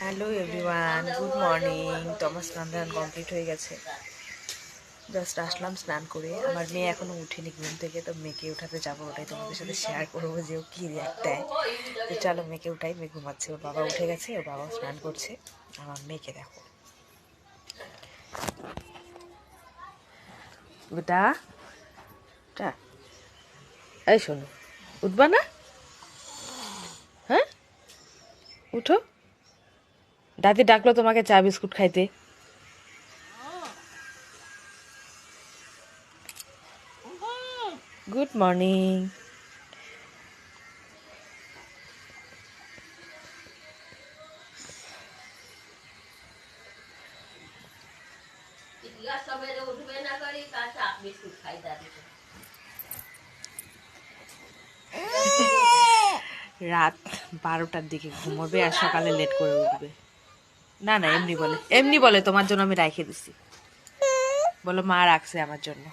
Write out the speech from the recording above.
Hello everyone, good morning. তো আমার স্নান ধান কমপ্লিট হয়ে গেছে। জাস্ট আসলাম স্নান করে। আমার মেয়ে এখনও উঠেনি ঘুম থেকে, তো মেয়েকে উঠাতে যাবো, ওটাই তোমাদের সাথে শেয়ার করবো যে ও কী রিয়াক্ট দেয়। তো চলো মেয়েকে উঠাই। মেয়ে ঘুমাচ্ছে, ওর বাবা উঠে গেছে, ওর বাবাও স্নান করছে। আমার মেয়েকে দেখো, বেটা টা এই শোনো, উঠবা না? হ্যাঁ, উঠো। দাদি ডাকলো তোমাকে চা বিস্কুট খাইতে। Good morning. রাত 12টার দিকে ঘুমোবে আর সকালে লেট করে উঠবে। না না, এমনি বলে, এমনি বলে তোমার জন্য আমি রাখে দিছি। বলো মা রাখছে আমার জন্য।